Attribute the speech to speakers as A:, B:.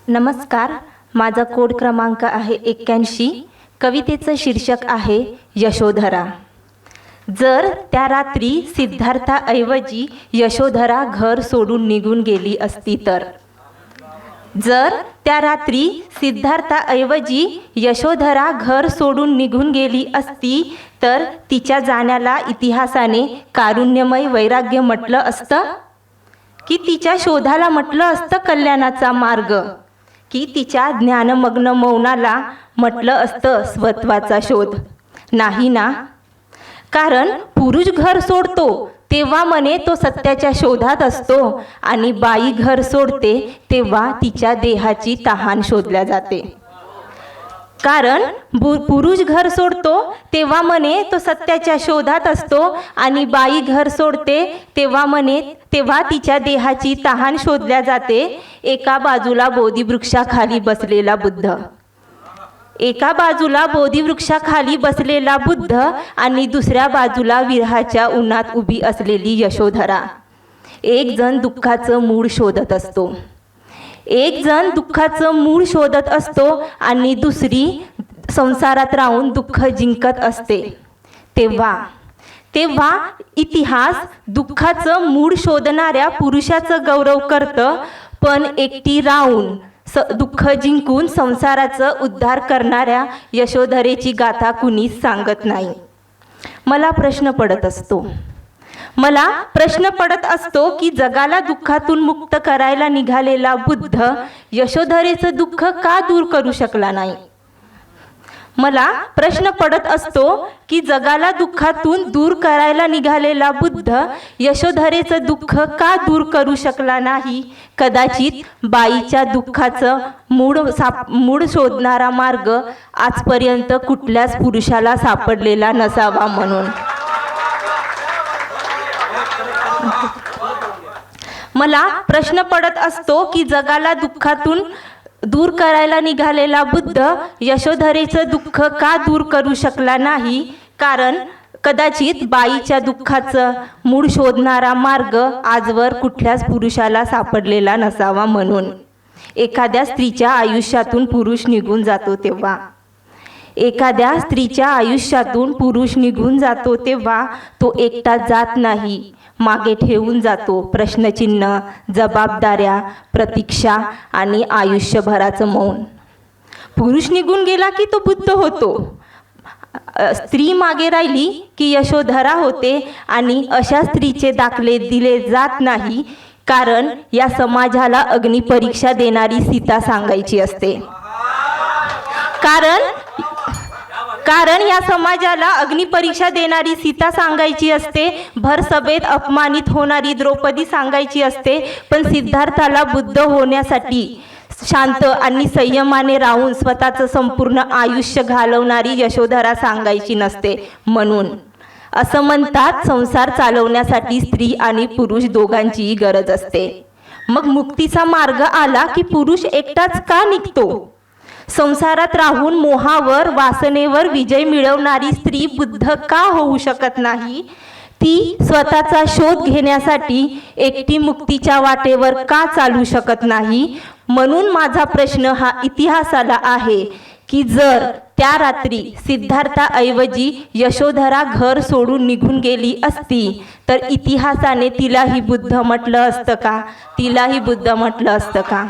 A: नमस्कार, माझा कोड क्रमांक आहे 81. कवितेचं शीर्षक आहे यशोधरा. जर त्या रात्री सिद्धार्थाऐवजी यशोधरा घर सोडून निघून गेली असती तर. जर त्या रात्री सिद्धार्थाऐवजी यशोधरा घर सोडून निघून गेली असती तर तिच्या जाण्याला इतिहासाने कारुण्यमय वैराग्य म्हटलं असतं, की तिच्या शोधाला म्हटलं असतं कल्याणाचा मार्ग, की तिच्या ज्ञानमग्न मौनाला म्हटलं असतं स्वत्वाचा शोध. नाही ना. कारण पुरुष घर सोडतो तेव्हा म्हणे तो सत्याच्या शोधात असतो आणि बाई घर सोडते तेव्हा तिच्या देहाची तहान शोधल्या जाते. कारण पुरुष घर सोडतो तेव्हा म्हणे तो सत्याच्या शोधात असतो आणि बाई घर सोडते तेव्हा तिच्या देहाची तहान शोधल्या जाते. एका बाजूला बोधिवृक्षाखाली बसलेला बुद्ध, एका बाजूला बोधिवृक्षाखाली बसलेला बुद्ध आणि दुसऱ्या बाजूला विरहाच्या उन्हात उभी असलेली यशोधरा. एक जण दुःखाचं मूळ शोधत असतो, एक जण दुःखाचं मूळ शोधत असतो आणि दुसरी संसारात राहून दुःख जिंकत असते. तेव्हा इतिहास दुःखाचं मूळ शोधणाऱ्या पुरुषाचं गौरव करतं, पण एकटी राहून दुःख जिंकून संसाराचं उद्धार करणाऱ्या यशोधरेची गाथा कुणीच सांगत नाही. मला प्रश्न पडत असतो की जगाला दुःखातून मुक्त करायला निघालेला बुद्ध यशोधरेचं दुःख का दूर करू शकला नाही. मला प्रश्न पडत असतो की जगाला दुःखातून दूर करायला निघालेला बुद्ध यशोधरेचं दुःख का दूर करू शकला नाही. कदाचित बाईच्या दुःखाचं मूळ शोधणारा मार्ग आजपर्यंत कुठल्याच पुरुषाला सापडलेला नसावा म्हणून. मला प्रश्न पडत असतो की जगाला दुःखातून दूर करायला निघालेला बुद्ध यशोधरेचं दुःख का दूर करू शकला नाही. कारण कदाचित बाईच्या दुःखाचं मूळ शोधणारा मार्ग आजवर कुठल्याच पुरुषाला सापडलेला नसावा म्हणून. एखाद्या स्त्रीच्या आयुष्यातून पुरुष निघून जातो तेव्हा, एखाद्या स्त्रीच्या आयुष्यातून पुरुष निघून जातो तेव्हा तो एकटा जात नाही, मागे ठेवून जातो प्रश्नचिन्ह, जबाबदाऱ्या, प्रतीक्षा आणि आयुष्यभराचं मौन. पुरुष निघून गेला की तो बुद्ध होतो, स्त्री मागे राहिली की यशोधरा होते. आणि अशा स्त्रीचे दाखले दिले जात नाही, कारण या समाजाला अग्निपरीक्षा देणारी सीता सांगायची असते. कारण या समाजाला अग्निपरीक्षा देणारी सीता सांगायची असते, भर सभेत अपमानित होणारी द्रौपदी सांगायची असते. पण सिद्धार्थाला बुद्ध होण्यासाठी शांत आणि संयमाने राहून स्वतःचं संपूर्ण आयुष्य घालवणारी यशोधरा सांगायची नसते. म्हणून असं म्हणतात, संसार चालवण्यासाठी स्त्री आणि पुरुष दोघांचीही गरज असते. मग मुक्तीचा मार्ग आला की पुरुष एकटाच का निघतो. संसारात राहून मोहावर, वासनेवर विजय मिळवणारी स्त्री बुद्ध का होऊ शकत नाही. ती स्वतःचा शोध घेण्यासाठी एकटी मुक्तीच्या वाटेवर का चालू शकत नाही. म्हणून माझा प्रश्न हा इतिहासाला आहे की जर त्या रात्री सिद्धार्थाऐवजी यशोधरा घर सोडून निघून गेली असती तर इतिहासाने तिलाही बुद्ध म्हटलं असतं का, तिलाही बुद्ध म्हटलं असतं का.